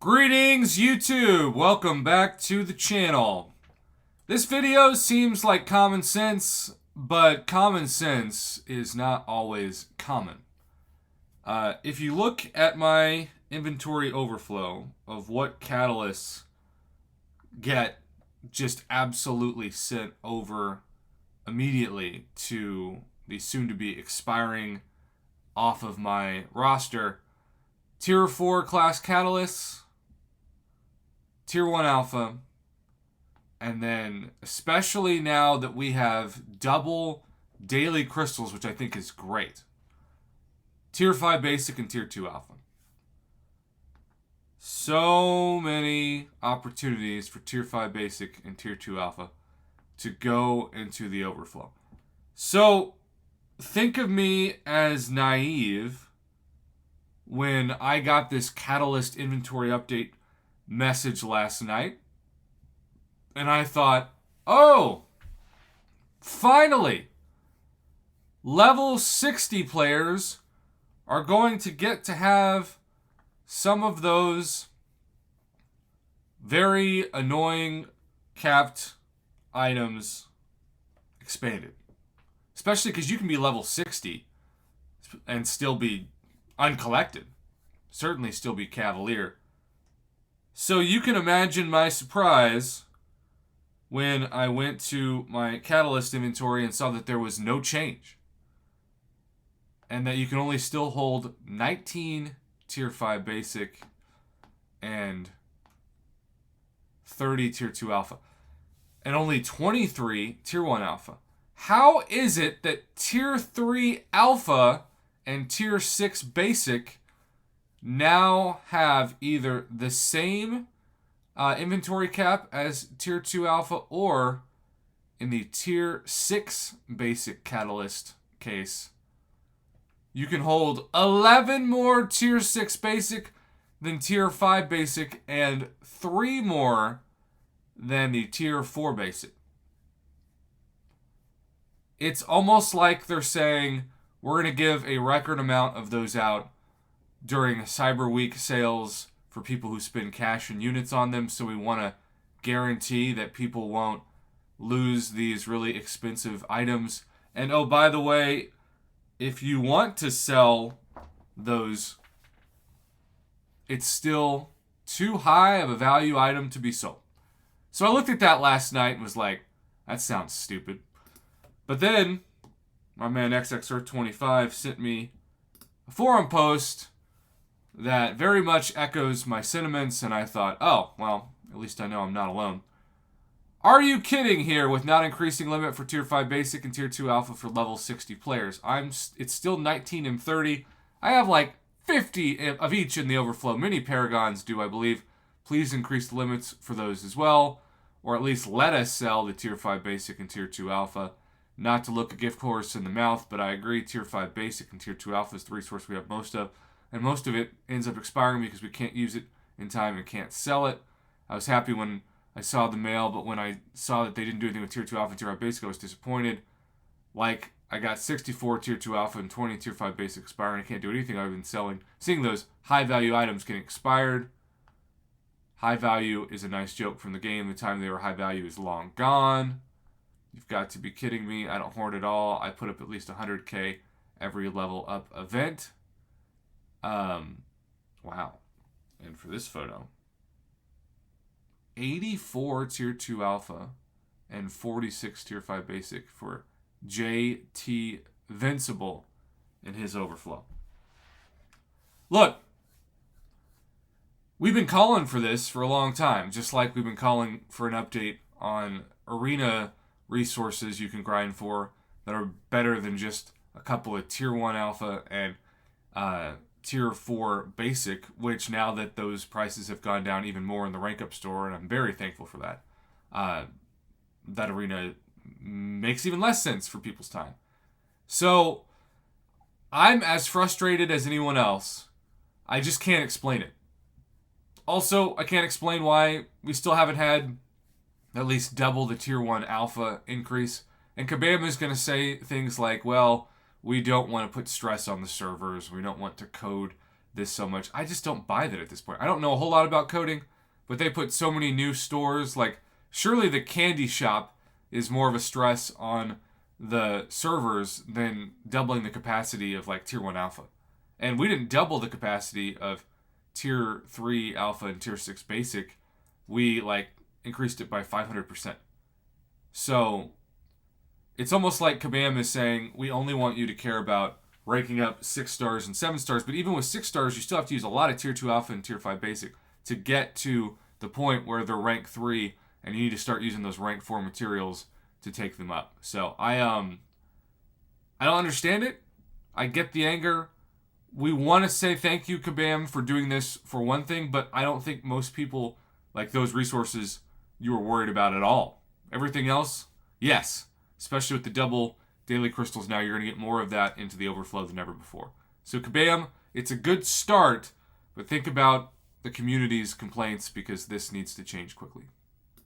Greetings YouTube! Welcome back to the channel. This video seems like common sense, but common sense is not always common. If you look at my inventory overflow of what catalysts get just absolutely sent over immediately to the soon-to-be expiring off of my roster, Tier 4 class catalysts, Tier 1 Alpha, and then especially now that we have double daily crystals, which I think is great, Tier 5 Basic and Tier 2 Alpha. So many opportunities for Tier 5 Basic and Tier 2 Alpha to go into the overflow. So think of me as naive when I got this Catalyst inventory update message last night, and I thought, oh, finally, level 60 players are going to get to have some of those very annoying capped items expanded. Especially because you can be level 60 and still be uncollected. Certainly still be Cavalier. So you can imagine my surprise when I went to my Catalyst inventory and saw that there was no change. And that you can only still hold 19 Tier 5 Basic and 30 Tier 2 Alpha. And only 23 Tier 1 Alpha. How is it that Tier 3 Alpha and Tier 6 Basic now have either the same inventory cap as Tier 2 Alpha, or in the Tier 6 Basic Catalyst case, you can hold 11 more Tier 6 Basic than Tier 5 Basic and 3 more than the Tier 4 Basic. It's almost like they're saying, we're going to give a record amount of those out during Cyber Week sales for people who spend cash and units on them, so we want to guarantee that people won't lose these really expensive items. And oh, by the way, if you want to sell those, it's still too high of a value item to be sold. So I looked at that last night and was like, that sounds stupid. But then my man XXR25 sent me a forum post that very much echoes my sentiments, and I thought, oh, well, at least I know I'm not alone. Are you kidding here with not increasing limit for Tier 5 Basic and Tier 2 Alpha for level 60 players? It's still 19 and 30. I have like 50 of each in the overflow. Many Paragons do, I believe. Please increase the limits for those as well, or at least let us sell the Tier 5 Basic and Tier 2 Alpha. Not to look a gift horse in the mouth, but I agree, Tier 5 Basic and Tier 2 Alpha is the resource we have most of. And most of it ends up expiring because we can't use it in time and can't sell it. I was happy when I saw the mail, but when I saw that they didn't do anything with Tier 2 Alpha and Tier 5 Basic, I was disappointed. Like, I got 64 Tier 2 Alpha and 20 Tier 5 Basic expiring. I can't do anything other than seeing those high-value items getting expired. High value is a nice joke from the game. The time they were high value is long gone. You've got to be kidding me. I don't hoard at all. I put up at least 100k every level up event. Wow. And for this photo, 84 Tier 2 Alpha and 46 Tier 5 Basic for JT Vincible in his overflow. Look, we've been calling for this for a long time, just like we've been calling for an update on arena resources you can grind for that are better than just a couple of Tier 1 Alpha and Tier 4 Basic, which now that those prices have gone down even more in the rank up store, and I'm very thankful for that, that arena makes even less sense for people's time. So I'm as frustrated as anyone else. I just can't explain it. Also, I can't explain why we still haven't had at least double the Tier 1 Alpha increase. And Kabam is going to say things like, well, we don't want to put stress on the servers. We don't want to code this so much. I just don't buy that at this point. I don't know a whole lot about coding, but they put so many new stores. Like, surely the candy shop is more of a stress on the servers than doubling the capacity of like tier 1 alpha. And we didn't double the capacity of tier 3 alpha and tier 6 basic. We like increased it by 500%. So it's almost like Kabam is saying, we only want you to care about ranking up 6 stars and 7 stars. But even with 6 stars, you still have to use a lot of tier 2 alpha and tier 5 basic to get to the point where they're rank 3, and you need to start using those rank 4 materials to take them up. So I don't understand it. I get the anger. We want to say thank you, Kabam, for doing this for one thing, but I don't think most people like those resources you were worried about at all. Everything else, yes. Especially with the double daily crystals now, you're going to get more of that into the overflow than ever before. So Kabam, it's a good start, but think about the community's complaints because this needs to change quickly.